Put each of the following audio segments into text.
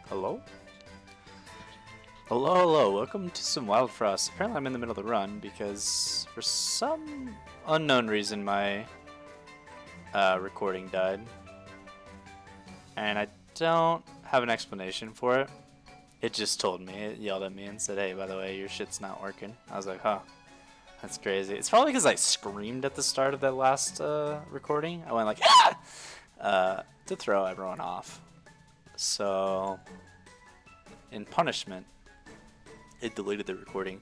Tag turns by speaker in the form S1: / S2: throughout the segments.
S1: Hello? Hello, hello. Welcome to some Wildfrost. Apparently I'm in the middle of the run because for some unknown reason my recording died. And I don't have an explanation for it. It just told me. It yelled at me and said, hey, by the way, your shit's not working. I was like, huh. That's crazy. It's probably because I screamed at the start of that last recording. I went like, ah! To throw everyone off. So, in punishment, it deleted the recording.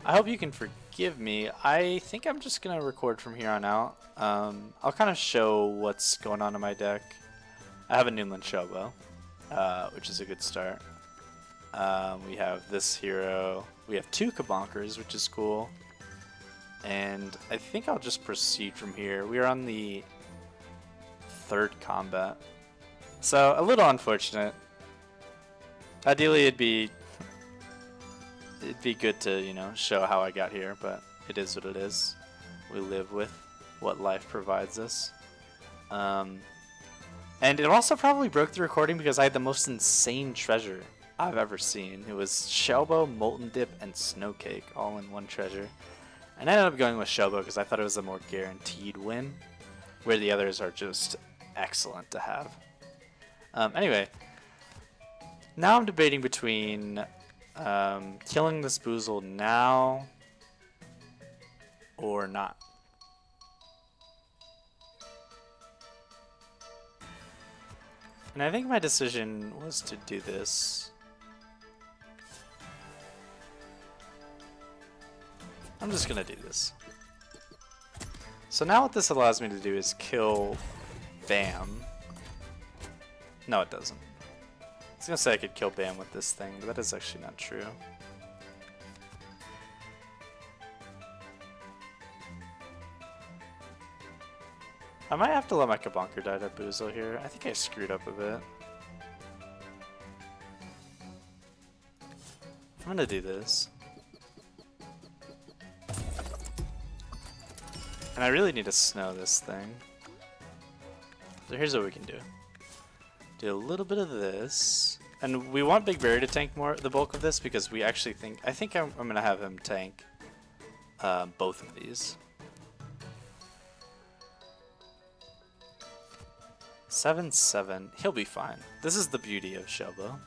S1: I hope you can forgive me. I think I'm just going to record from here on out. I'll kind of show what's going on in my deck. I have a Newland Showbow, which is a good start. We have this hero. We have 2 Kobonkers, which is cool. And I think I'll just proceed from here. We are on the 3rd combat. So, a little unfortunate. Ideally, it'd be good to, you know, show how I got here, but it is what it is. We live with what life provides us. And it also probably broke the recording because I had the most insane treasure I've ever seen. It was Shellbow, Molten Dip, and Snowcake all in one treasure. And I ended up going with Shellbow because I thought it was a more guaranteed win, where the others are just excellent to have. Anyway, now I'm debating between killing this Boozle now or not. And I think my decision was to do this. I'm just gonna do this. So now what this allows me to do is kill Bam. No, it doesn't. I was gonna say I could kill Bam with this thing, but that is actually not true. I might have to let my Kobonker die to Boozle here. I think I screwed up a bit. I'm gonna do this. And I really need to snow this thing. So here's what we can do. Do a little bit of this. And we want Big Berry to tank the bulk of this because we actually think... I think I'm going to have him tank both of these. 7-7. He'll be fine. This is the beauty of Shellbow.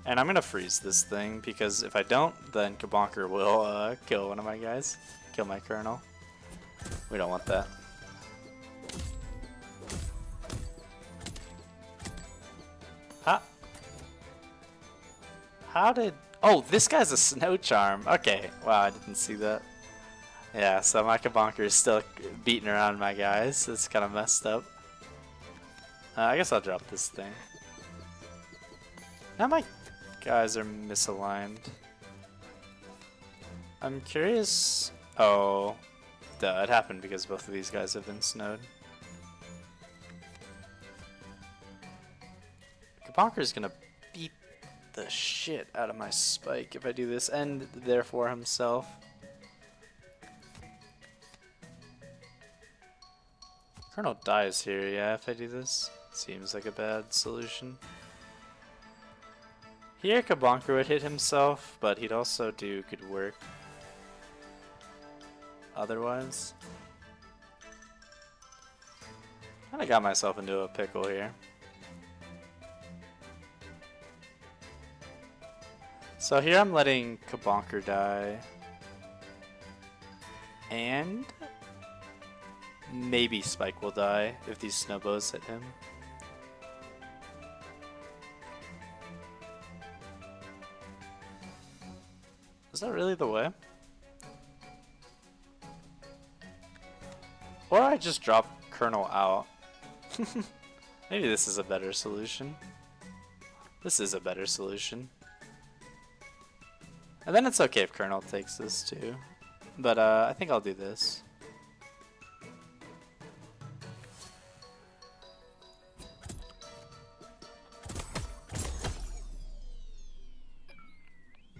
S1: And I'm going to freeze this thing because if I don't, then Kobonker will kill one of my guys. Kill my Colonel. We don't want that. How did... Oh, this guy's a Snow Charm. Okay, wow, I didn't see that. Yeah, so my Kobonker is still beating around my guys. It's kind of messed up. I guess I'll drop this thing. Now my guys are misaligned. I'm curious... Oh, duh, it happened because both of these guys have been snowed. Kobonker's gonna beat the shit out of my Spike if I do this, and therefore himself. Colonel dies here, yeah, if I do this. Seems like a bad solution. Here Kobonker would hit himself, but he'd also do good work otherwise. Kinda got myself into a pickle here. So here I'm letting Kobonker die. And maybe Spike will die if these snowbows hit him. Is that really the way? Or I just drop Colonel out. Maybe this is a better solution. This is a better solution. And then it's okay if Colonel takes this too. But I think I'll do this.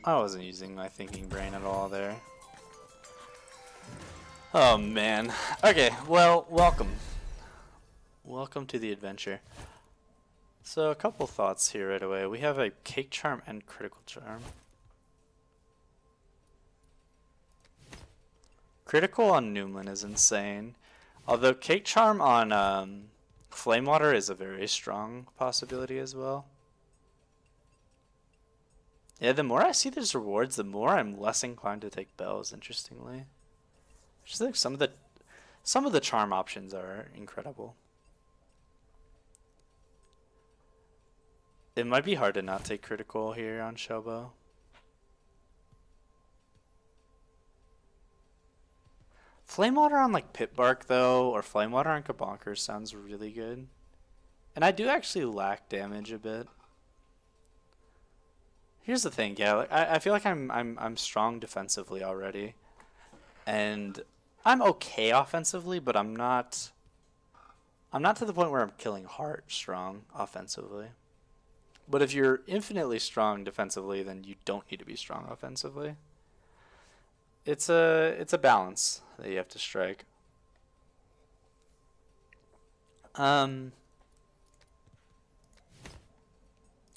S1: I wasn't using my thinking brain at all there. Oh man. Okay, well, welcome. Welcome to the adventure. So a couple thoughts here right away. We have a Cake Charm and Critical Charm. Critical on Noomlin is insane. Although Cake Charm on Flame Water is a very strong possibility as well. Yeah, the more I see these rewards, the more I'm less inclined to take bells, interestingly. I just think some of the charm options are incredible. It might be hard to not take critical here on Shelbo. Flame Water on like Pit Bark though, or Flame Water on Kobonkers sounds really good. And I do actually lack damage a bit. Here's the thing, yeah, like I feel like I'm strong defensively already. And I'm okay offensively, but I'm not to the point where I'm killing Heart strong offensively. But if you're infinitely strong defensively, then you don't need to be strong offensively. It's a balance that you have to strike. I'm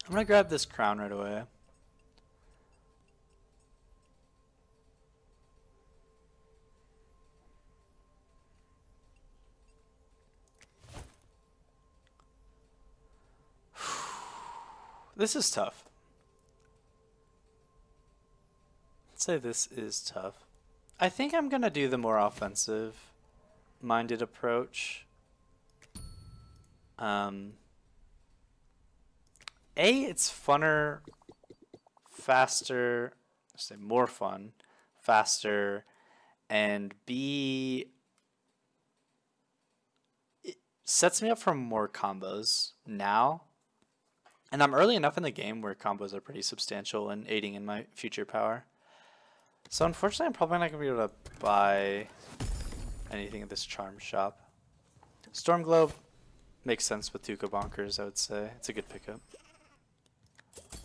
S1: gonna grab this crown right away. This is tough. Let's say this is tough. I think I'm gonna do the more offensive minded approach. It's funner, faster, let's say more fun, faster, and B, it sets me up for more combos now. And I'm early enough in the game where combos are pretty substantial and aiding in my future power. So unfortunately, I'm probably not going to be able to buy anything at this charm shop. Storm Globe makes sense with 2 Kobonkers, I would say. It's a good pickup.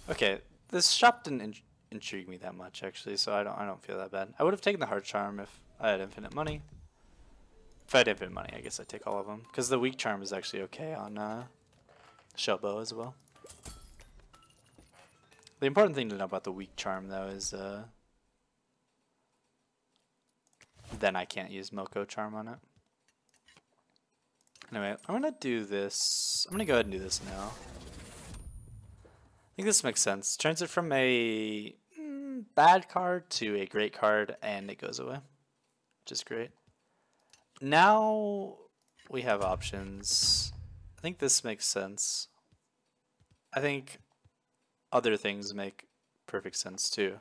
S1: Okay, this shop didn't intrigue me that much actually, so I don't feel that bad. I would have taken the Heart Charm if I had infinite money. If I had infinite money, I guess I'd take all of them. Because the weak charm is actually okay on Shelbo as well. The important thing to know about the weak charm though is then I can't use Milko charm on it. Anyway, I'm gonna do this. I'm gonna go ahead and do this now. I think this makes sense. Turns it from a bad card to a great card, and it goes away, which is great. Now we have options. I think this makes sense. I think other things make perfect sense too.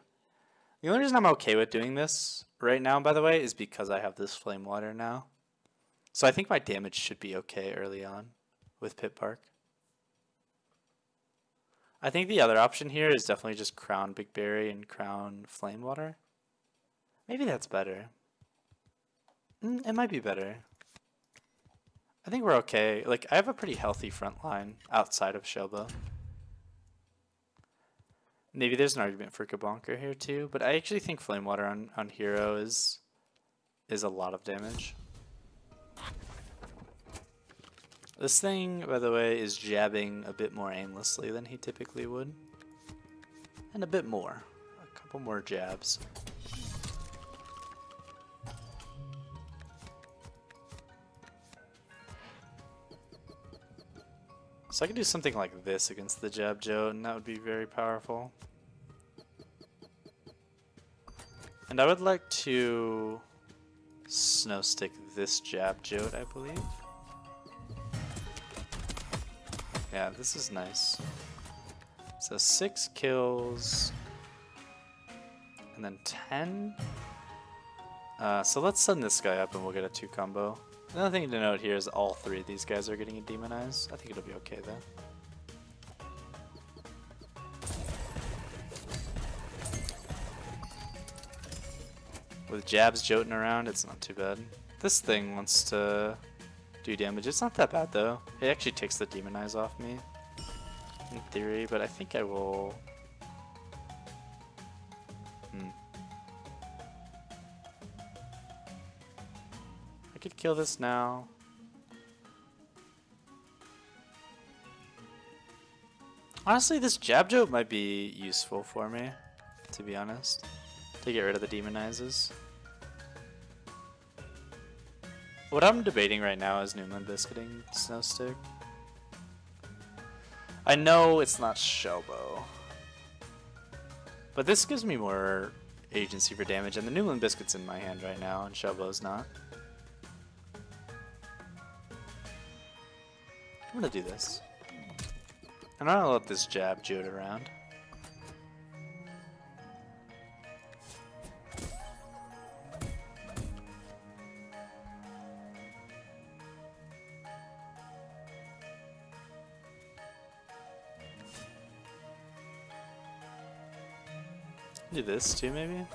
S1: The only reason I'm okay with doing this right now, by the way, is because I have this Flame Water now. So I think my damage should be okay early on with Pit Park. I think the other option here is definitely just Crown Big Berry and Crown Flame Water. Maybe that's better. It might be better. I think we're okay. Like, I have a pretty healthy front line outside of Shelbo. Maybe there's an argument for Kobonker here too, but I actually think Flame Water on Hero is a lot of damage. This thing, by the way, is jabbing a bit more aimlessly than he typically would. And a bit more. A couple more jabs. So I could do something like this against the Jab Joe, and that would be very powerful. And I would like to Snow Stick this Jab Jote, I believe. Yeah, this is nice. So 6 kills, and then 10. So let's send this guy up and we'll get a 2 combo. Another thing to note here is all 3 of these guys are getting a Demonize. I think it'll be okay though. With jabs joting around, it's not too bad. This thing wants to do damage. It's not that bad though. It actually takes the Demonize off me, in theory, but I think I will... I could kill this now. Honestly, this Jab Jote might be useful for me, to be honest. To get rid of the demonizes. What I'm debating right now is Newman Biscuiting Snow Stick. I know it's not Shelbo, but this gives me more agency for damage, and the Newman Biscuit's in my hand right now, and Shelbo's not. I'm gonna do this. I'm not gonna let this Jab Jote around. Do this too, maybe? And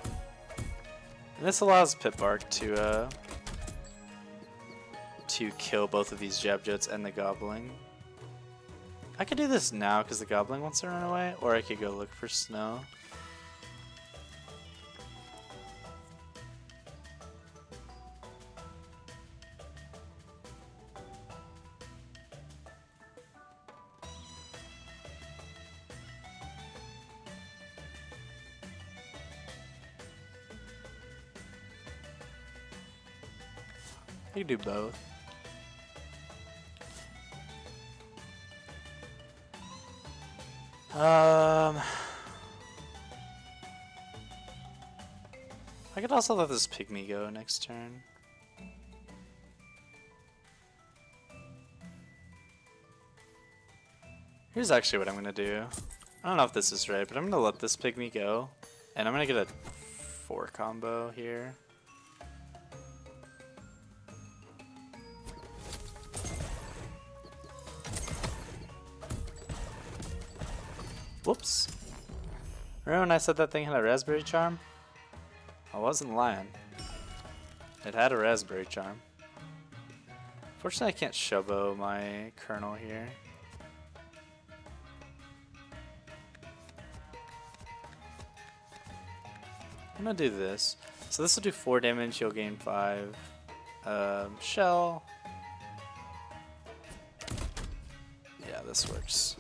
S1: this allows Pit Bark to kill both of these Jab Jotes and the Gobbling. I could do this now because the Gobbling wants to run away, or I could go look for snow. I could do both. I could also let this Pygmy go next turn. Here's actually what I'm gonna do. I don't know if this is right, but I'm gonna let this Pygmy go, and I'm gonna get a 4 combo here. Whoops. Remember when I said that thing had a Raspberry Charm? I wasn't lying. It had a Raspberry Charm. Fortunately, I can't Shobo my Colonel here. I'm gonna do this. So this will do 4 damage, you'll gain 5. Shell. Yeah, this works.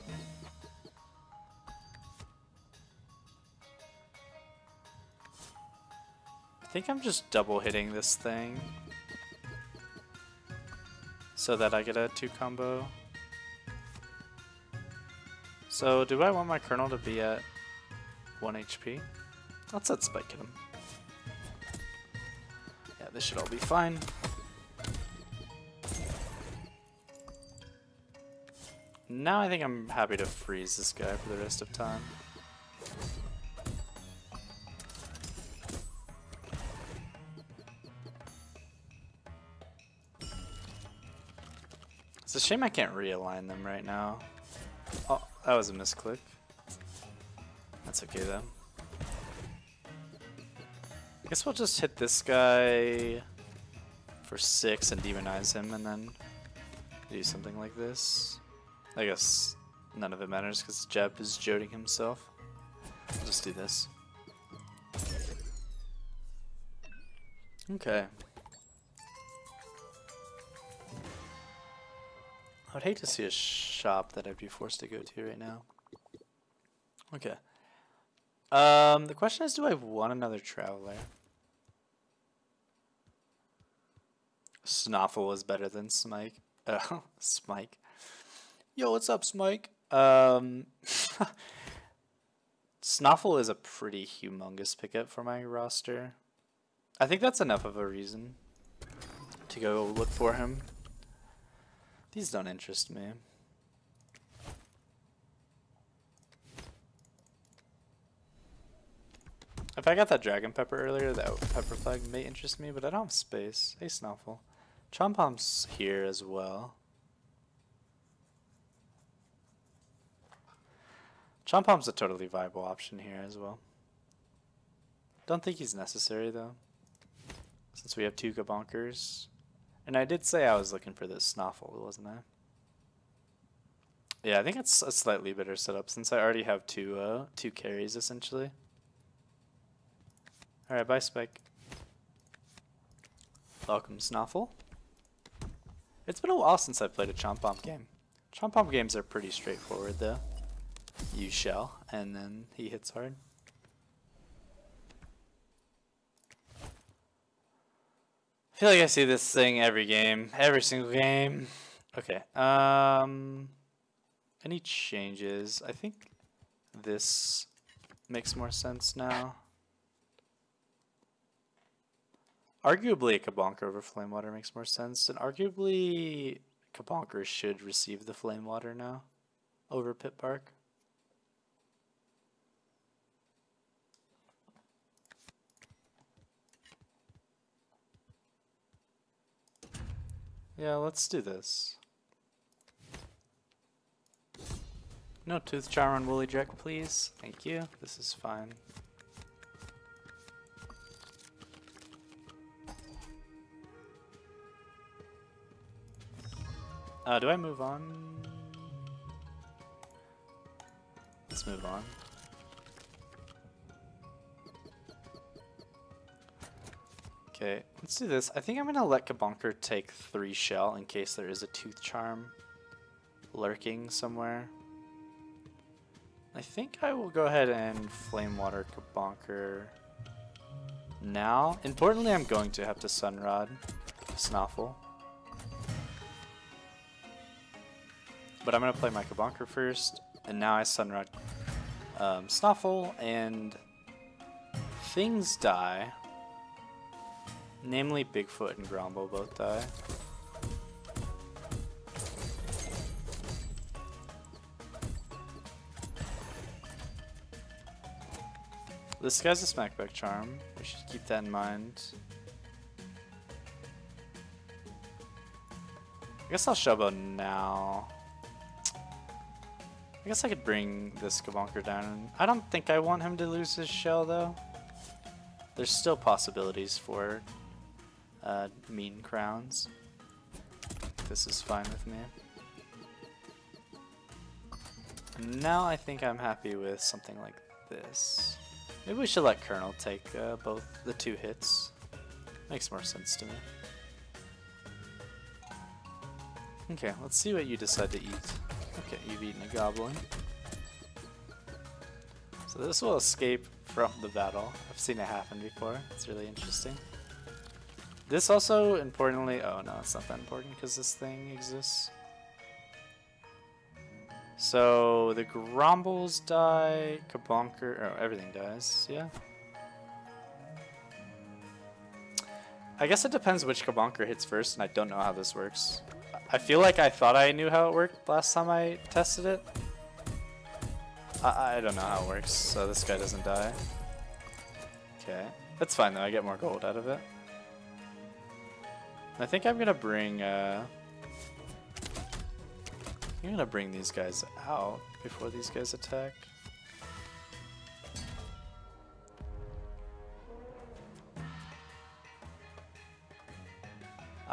S1: I think I'm just double hitting this thing so that I get a 2 combo. So do I want my Colonel to be at 1 HP? Let's let Spike hit him. Yeah, this should all be fine. Now I think I'm happy to freeze this guy for the rest of time. It's a shame I can't realign them right now. Oh, that was a misclick. That's okay though. I guess we'll just hit this guy for 6 and demonize him and then do something like this. I guess none of it matters because Jeb is joting himself. I'll just do this. Okay. I would hate to see a shop that I'd be forced to go to right now. Okay. The question is, do I want another Traveler? Snoffle is better than Smike. Smike. Yo, what's up, Smike? Snoffle is a pretty humongous pickup for my roster. I think that's enough of a reason to go look for him. These don't interest me. If I got that Dragon Pepper earlier, that Pepper Flag may interest me, but I don't have space. Hey, Snuffle. Chompom's here as well. Chompom's a totally viable option here as well. Don't think he's necessary though, since we have 2 Kobonkers. And I did say I was looking for this Snuffle, wasn't I? Yeah, I think it's a slightly better setup since I already have two carries essentially. Alright, bye Spike. Welcome Snuffle. It's been a while since I played a Chompom game. Chompom games are pretty straightforward though. use shell, and then he hits hard. I feel like I see this thing every game, every single game. Okay. Any changes? I think this makes more sense now. Arguably, a Kobonker over Flame Water makes more sense, and arguably, Kobonkers should receive the Flame Water now over Pit Bark. Yeah, let's do this. No Tooth Charm on Woolly Drek, please. Thank you. This is fine. Do I move on? Let's move on. Okay, let's do this. I think I'm gonna let Kobonker take 3 shell in case there is a Tooth Charm lurking somewhere. I think I will go ahead and Flame Water Kobonker now. Importantly, I'm going to have to Sunrod Snoffle. But I'm going to play my Kobonker first, and now I Sunrod Snoffle, and things die. Namely, Bigfoot and Grombo both die. This guy's a Smackback Charm. We should keep that in mind. I guess I'll Showbow now. I guess I could bring this Kobonker down. I don't think I want him to lose his shell, though. There's still possibilities for mean crowns. This is fine with me. And now I think I'm happy with something like this. Maybe we should let Colonel take both the 2 hits. Makes more sense to me. Okay, let's see what you decide to eat. Okay, you've eaten a goblin. So this will escape from the battle. I've seen it happen before. It's really interesting. This also, importantly... Oh no, it's not that important because this thing exists. So the Grombles die, Kobonker... Oh, everything dies, yeah. I guess it depends which Kobonker hits first, and I don't know how this works. I feel like I thought I knew how it worked last time I tested it. I don't know how it works, so this guy doesn't die. Okay. That's fine though, I get more gold out of it. I think I'm gonna bring these guys out before these guys attack.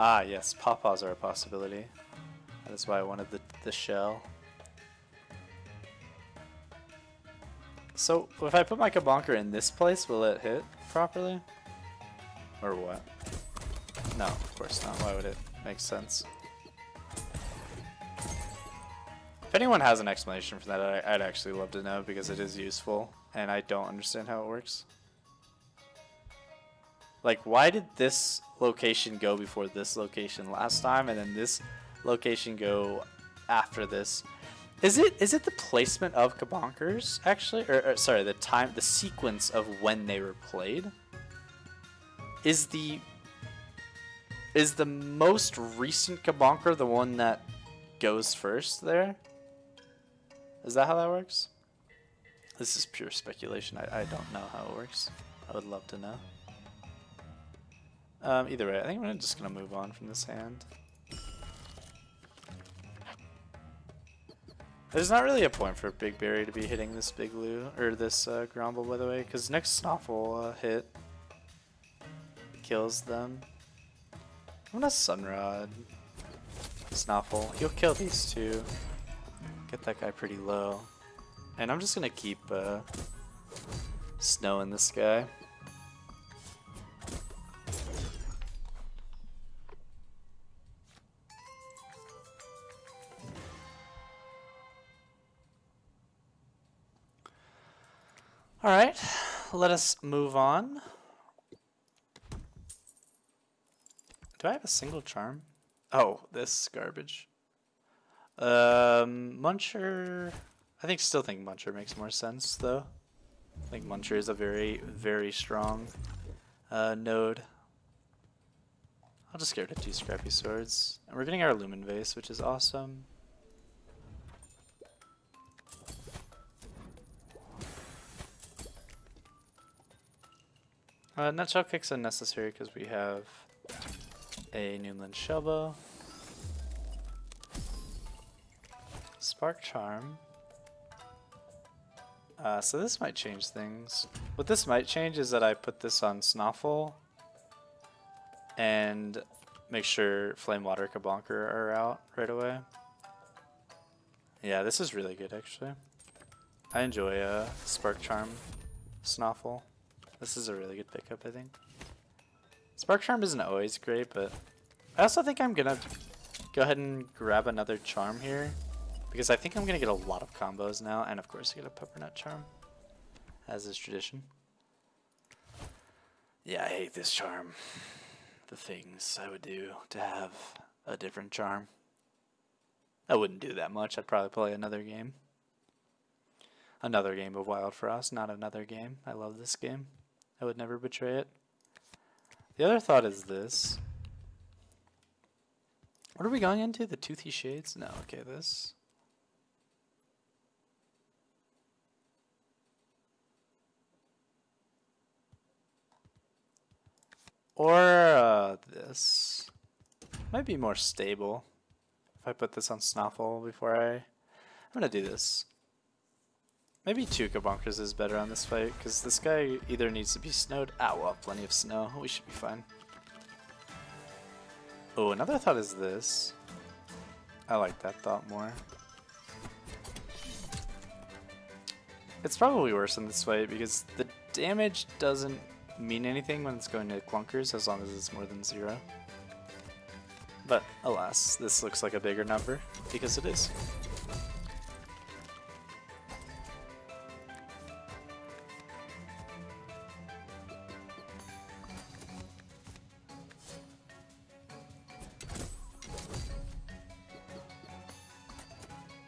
S1: Ah, yes, Pawpaws are a possibility. That is why I wanted the shell. So, if I put my Kobonker in this place, will it hit properly? Or what? No, of course not. Why would it make sense? If anyone has an explanation for that, I'd actually love to know because it is useful, and I don't understand how it works. Like, why did this location go before this location last time, and then this location go after this? Is it the placement of Kobonkers actually, or sorry, the sequence of when they were played? Is the most recent Kobonker the one that goes first there? Is that how that works? This is pure speculation. I don't know how it works. I would love to know. Either way, I think I'm just gonna move on from this hand. There's not really a point for Big Berry to be hitting this Big Lou, or this Gromble, by the way, because next Snoffle hit kills them. I'm gonna Sunrod Snoffle. He'll kill these two. Get that guy pretty low. And I'm just gonna keep snowing this guy. Alright, let us move on. Do I have a single charm? Oh, this garbage. Muncher. Still think Muncher makes more sense, though. I think Muncher is a very, very strong node. I'll just get rid of 2 scrappy swords. And we're getting our Lumen Vase, which is awesome. Nutshell Kick's unnecessary because we have a Noonland Shellbow. Spark Charm. So this might change things. What this might change is that I put this on Snoffle and make sure Flame Water Kobonker are out right away. Yeah, this is really good actually. I enjoy Spark Charm Snoffle. This is a really good pickup, I think. Spark Charm isn't always great, but I also think I'm gonna go ahead and grab another charm here, because I think I'm gonna get a lot of combos now, and of course get a Peppernut Charm, as is tradition. Yeah, I hate this charm. The things I would do to have a different charm. I wouldn't do that much. I'd probably play another game. Another game of Wildfrost, not another game. I love this game. I would never betray it. The other thought is this. What are we going into? The Toothy Shades? No, okay, this. Or this. Might be more stable if I put this on Snoffle before I'm gonna do this. Maybe 2 Kobonkers is better on this fight, because this guy either needs to be snowed. Ah, well, plenty of snow. We should be fine. Oh, another thought is this. I like that thought more. It's probably worse in this fight, because the damage doesn't mean anything when it's going to clunkers, as long as it's more than 0. But, alas, this looks like a bigger number, because it is.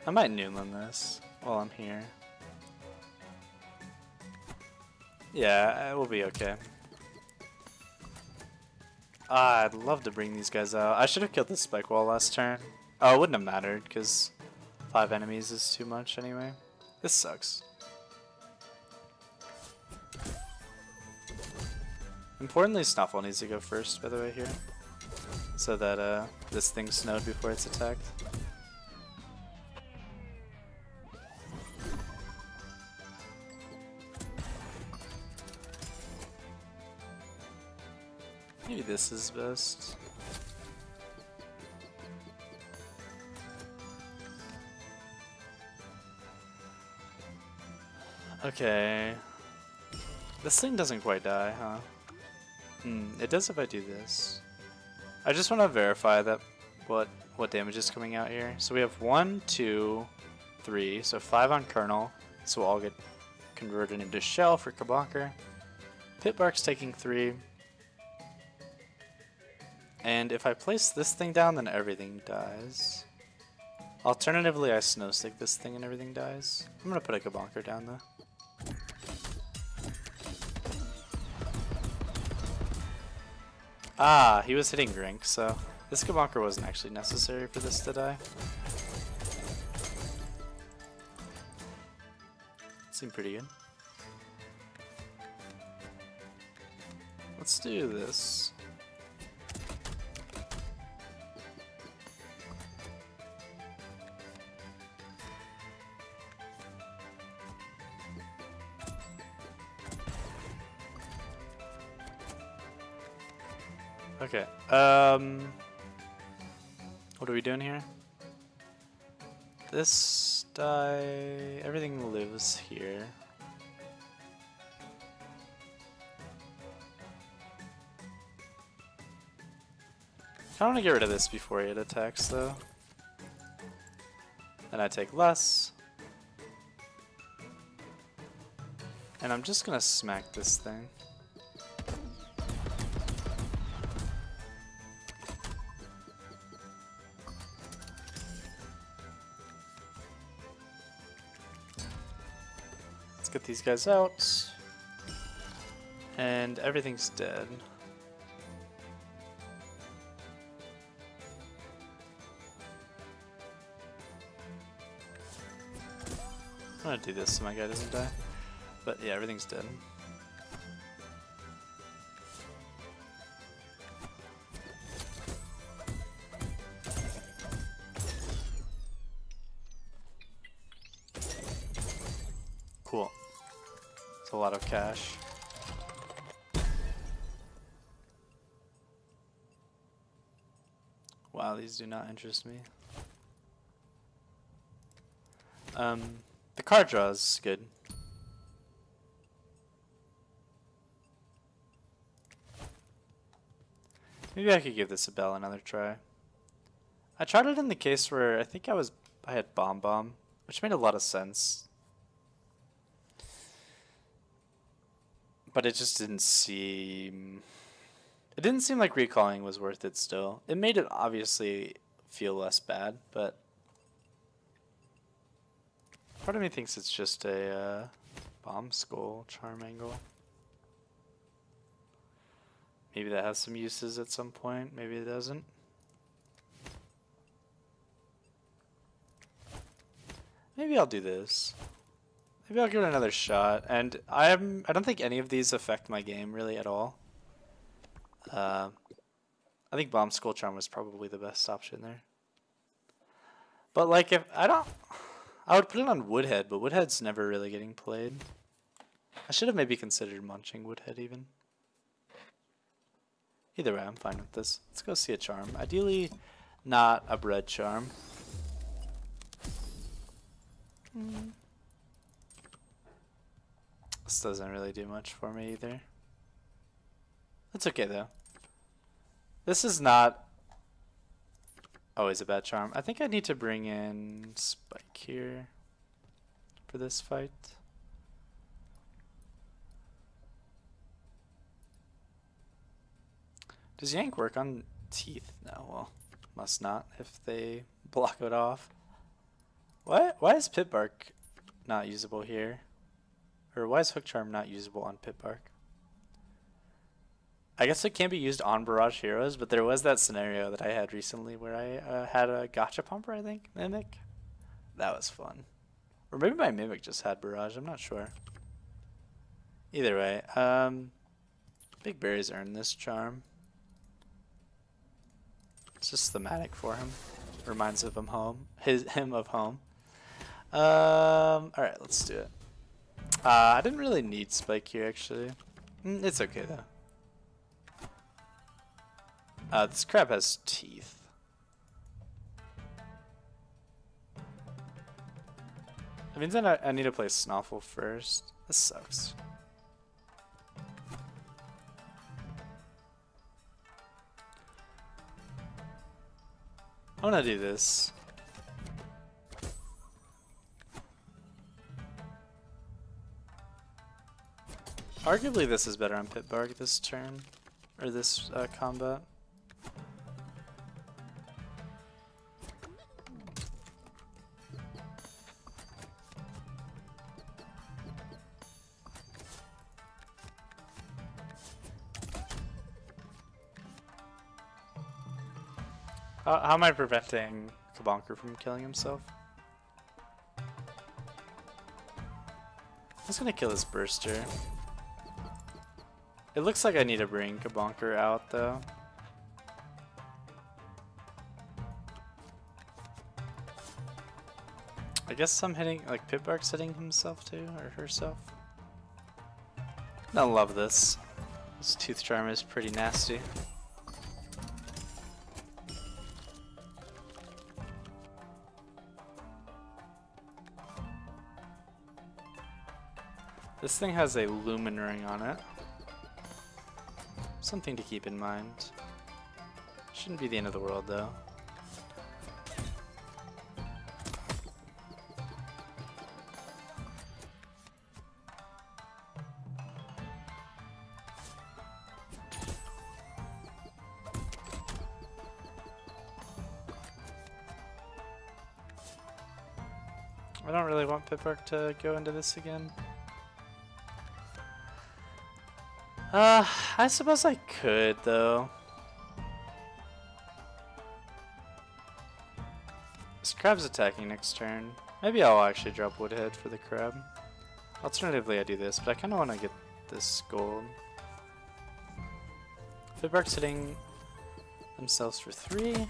S1: I might Noonland this while I'm here. Yeah, it will be okay. Ah, I'd love to bring these guys out. I should have killed this spike wall last turn. Oh, it wouldn't have mattered, because 5 enemies is too much anyway. This sucks. Importantly, Snuffle needs to go first, by the way, here. So that this thing's snowed before it's attacked. Maybe this is best. Okay. This thing doesn't quite die, huh? It does if I do this. I just want to verify that what damage is coming out here. So we have 1, 2, 3, so 5 on Kernel. So we'll all get converted into Shell for Kobonker. Pitbark's taking 3. And if I place this thing down, then everything dies. Alternatively, I snow stick this thing and everything dies. I'm gonna put a Kobonker down though. Ah, he was hitting Grink, so this Kobonker wasn't actually necessary for this to die. Seemed pretty good. Let's do this. Okay, what are we doing here? This die, everything lives here. I want to get rid of this before it attacks though. Then I take less. And I'm just gonna smack this thing. Let's get these guys out. And everything's dead. I'm gonna do this so my guy doesn't die. But yeah, everything's dead. Cool. It's a lot of cash. Wow, these do not interest me. The card draw is good. Maybe I could give this a bell another try. I tried it in the case where I think I had Bomb, which made a lot of sense. But it just didn't seem... It didn't seem like recalling was worth it still. It made it obviously feel less bad, but... Part of me thinks it's just a bomb skull charm angle. Maybe that has some uses at some point, maybe it doesn't. Maybe I'll do this. Maybe I'll give it another shot. And I don't think any of these affect my game really at all. I think Bomb Skull Charm was probably the best option there. But like if I would put it on Woodhead, but Woodhead's never really getting played. I should have maybe considered munching Woodhead even. Either way, I'm fine with this. Let's go see a charm. Ideally, not a bread charm. This doesn't really do much for me either. It's okay though. This is not always a bad charm. I think I need to bring in Spike here for this fight. Does Yank work on Teeth? No, well, must not if they block it off. Why is Pit Bark not usable here? Or why is Hook Charm not usable on Pit Bark? I guess it can't be used on Barrage Heroes, but there was that scenario that I had recently where I had a Gotcha Pumper, I think, Mimic. That was fun. Or maybe my Mimic just had Barrage, I'm not sure. Either way, Big Berries earned this charm. It's just thematic for him. Reminds of him of home. Alright, let's do it. I didn't really need Spike here actually. It's okay though. This crab has teeth. That means that I need to play Snoffle first. This sucks. I'm gonna do this. Arguably this is better on Pit Bark this turn, or this combat. How am I preventing Kobonker from killing himself? I'm just gonna kill this Burster. It looks like I need to bring Kobonker out though. I guess I'm hitting, like Pit Bark's hitting himself too, or herself. I love this. This Tooth Charm is pretty nasty. This thing has a Lumen Ring on it. Something to keep in mind. Shouldn't be the end of the world though. I don't really want Pipbark to go into this again. I suppose I could, though. This crab's attacking next turn. Maybe I'll actually drop Woodhead for the crab. Alternatively, I do this, but I kind of want to get this gold. Pipbark's hitting themselves for 3.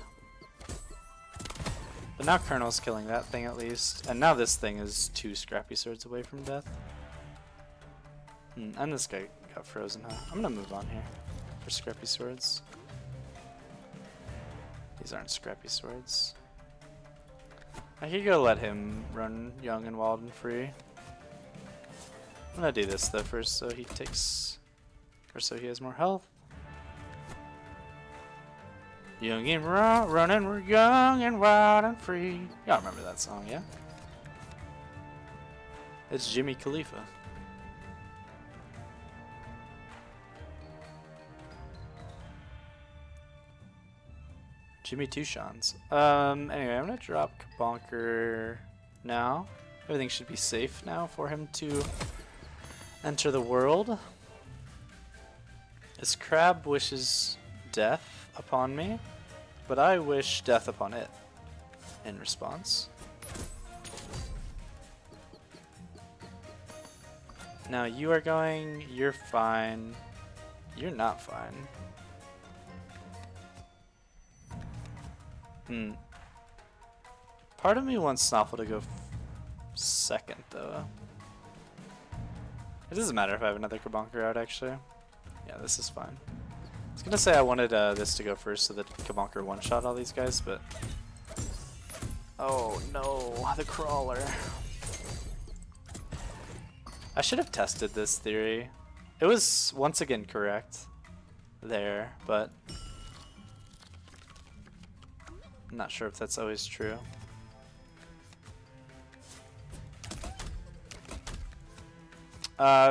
S1: But now Colonel's killing that thing at least. And now this thing is 2 Scrappy Swords away from death. And this guy got frozen, huh? I'm gonna move on here for Scrappy Swords. These aren't Scrappy Swords. I could go let him run young and wild and free. I'm gonna do this though first so he takes, or so he has more health. Young and running, we're young and wild and free. Y'all remember that song, yeah? It's Jimmy Khalifa. Jimmy Touchons. Anyway, I'm gonna drop Kobonker now. Everything should be safe now for him to enter the world. This crab wishes death upon me, but I wish death upon it in response. Now you are going, you're fine, you're not fine. Part of me wants Snuffle to go second though. It doesn't matter if I have another Kobonker out actually. Yeah, this is fine. I was gonna say I wanted this to go first so that Kobonker one-shot all these guys, but... Oh no, the crawler. I should have tested this theory. It was once again correct there, but I'm not sure if that's always true.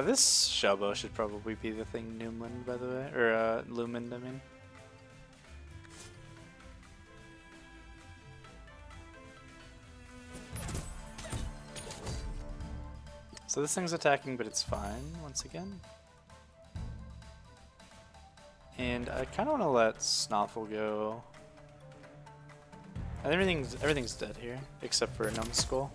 S1: This Shellbow should probably be the thing Newman, by the way, or Lumen, I mean. So this thing's attacking, but it's fine once again. And I kind of want to let Snoffle go. And everything's dead here, except for a Numbskull.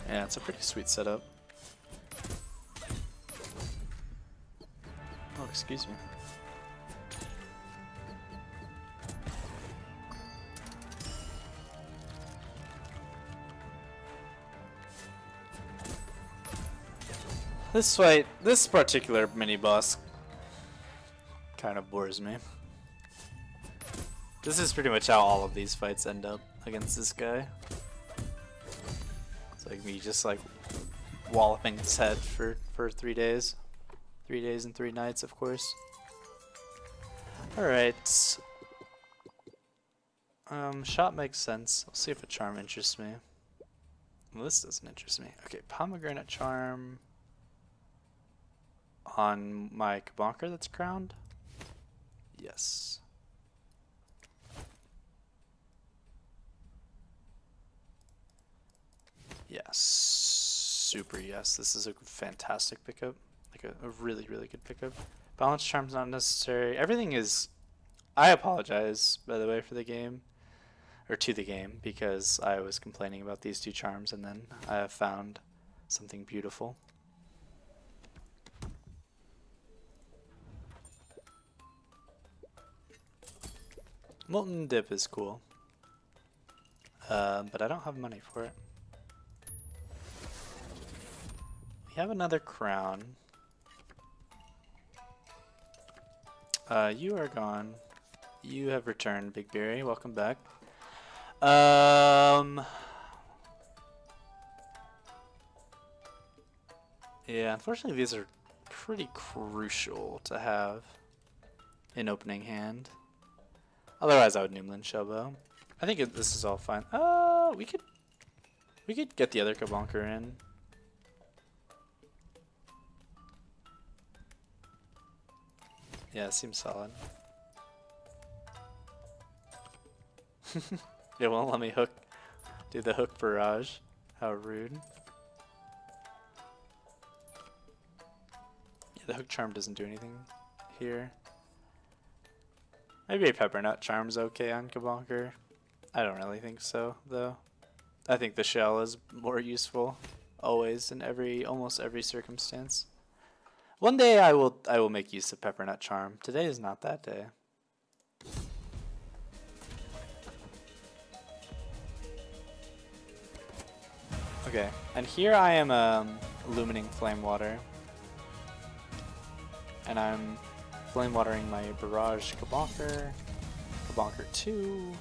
S1: Yeah, it's a pretty sweet setup. Oh, excuse me. This fight, this particular mini-boss kind of bores me. This is pretty much how all of these fights end up against this guy. It's like me just like walloping his head for 3 days. 3 days and 3 nights, of course. Alright. Shot makes sense. I'll see if a charm interests me. Well, this doesn't interest me. Okay, Pomegranate Charm on my Kobonker that's crowned? Yes. Yes. Super yes. This is a fantastic pickup. Like a really, really good pickup. Balance Charm's not necessary. Everything is... I apologize, by the way, for the game. Or to the game, because I was complaining about these 2 charms and then I have found something beautiful. Molten Dip is cool, but I don't have money for it. We have another crown. You are gone. You have returned, Big Berry. Welcome back. Yeah, unfortunately these are pretty crucial to have in opening hand. Otherwise, I would Noomlin Shellbow. I think this is all fine. We could get the other Kobonker in. Yeah, it seems solid. It won't let me do the hook barrage. How rude. Yeah, the hook charm doesn't do anything here. Maybe a peppernut charm's okay on Kobonker. I don't really think so, though. I think the shell is more useful, always, in almost every circumstance. One day I will make use of peppernut charm. Today is not that day. Okay, and here I am illuminating flame water, and I'm flame watering my barrage Kobonker, Kobonker 2,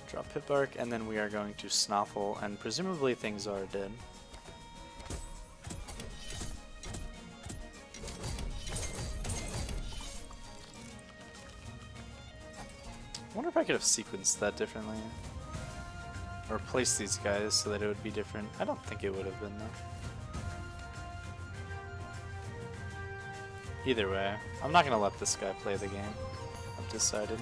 S1: drop Pip Bark, and then we are going to Snoffle, and presumably things are dead. I wonder if I could have sequenced that differently. Or placed these guys so that it would be different. I don't think it would have been though. Either way, I'm not going to let this guy play the game. I've decided.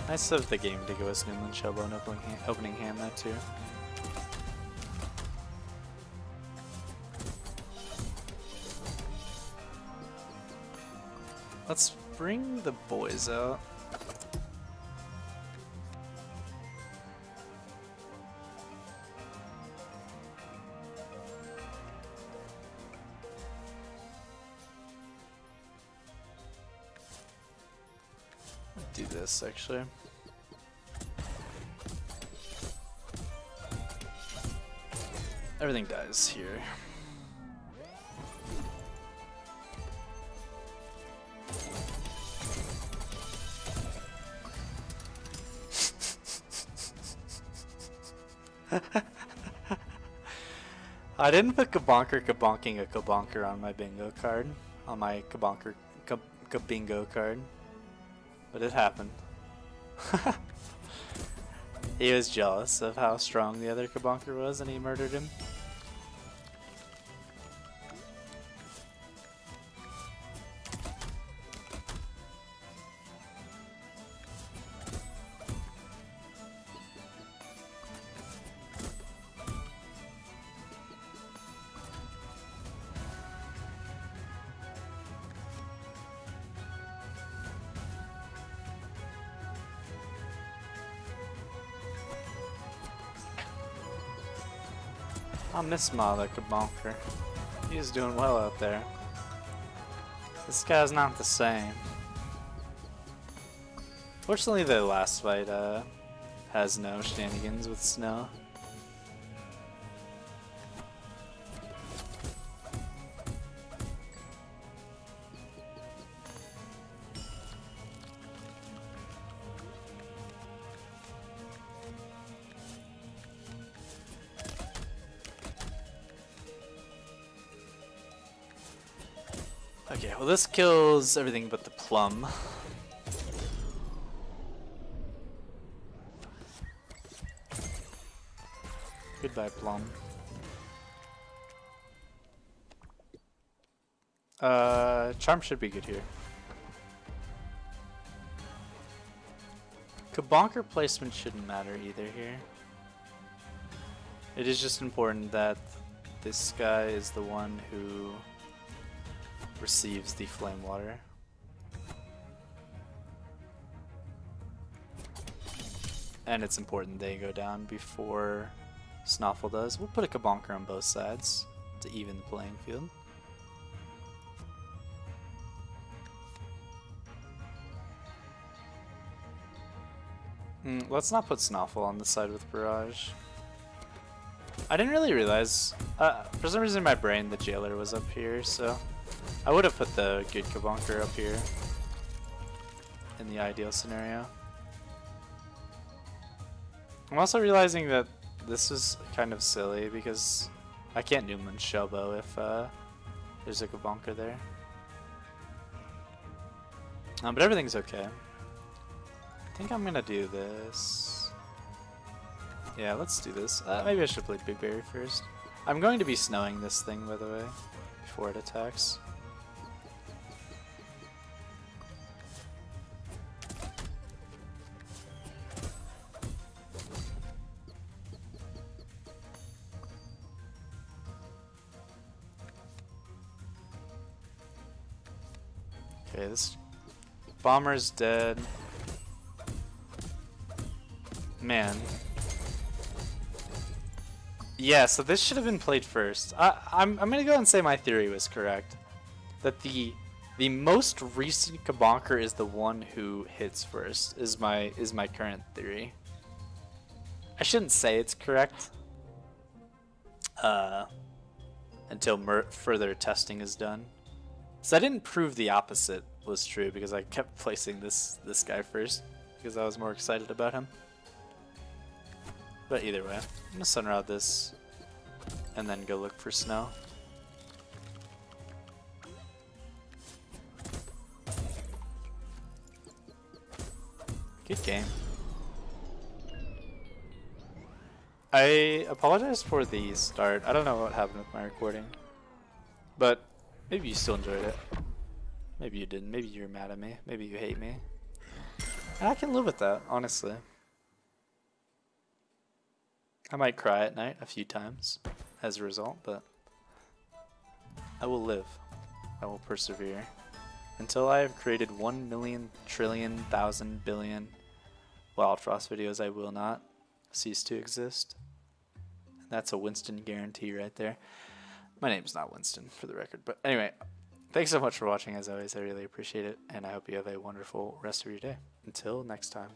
S1: Nice of the game to go as Noomlin Showbone opening hand though too. Let's bring the boys out. Do this actually. Everything dies here. I didn't put Kobonking a Kobonker on my bingo card, on my bingo card, but it happened. He was jealous of how strong the other Kobonker was and he murdered him. I'll miss Mother Kobonker. He's doing well out there. This guy's not the same. Fortunately, the last fight has no shenanigans with snow. Okay, well this kills everything but the plum. Goodbye, plum. Charm should be good here. Kobonker placement shouldn't matter either here. It is just important that this guy is the one who receives the flame water. And it's important they go down before Snoffle does. We'll put a Kobonker on both sides to even the playing field. Let's not put Snoffle on the side with Barrage. I didn't really realize, for some reason in my brain the Jailer was up here, so I would have put the good Kobonker up here in the ideal scenario. I'm also realizing that this is kind of silly because I can't Noomlin Showbow if there's a Kobonker there. But everything's okay. I think I'm gonna do this. Yeah, let's do this. Maybe I should play Big Berry first. I'm going to be snowing this thing, by the way, before it attacks. Okay, this bomber's dead. Man. Yeah, so this should have been played first. I'm gonna go and say my theory was correct. That the most recent Kobonker is the one who hits first, is my current theory. I shouldn't say it's correct until further testing is done. So I didn't prove the opposite was true because I kept placing this guy first because I was more excited about him. But either way, I'm gonna sunrod this and then go look for snow. Good game. I apologize for the start. I don't know what happened with my recording, but maybe you still enjoyed it. Maybe you didn't. Maybe you're mad at me. Maybe you hate me. And I can live with that, honestly. I might cry at night a few times as a result, but I will live. I will persevere. Until I have created 1,000,000,000,000,000,000,000,000 Wildfrost videos, I will not cease to exist. And that's a Winston guarantee right there. My name's not Winston, for the record. But anyway, thanks so much for watching as always. I really appreciate it. And I hope you have a wonderful rest of your day. Until next time.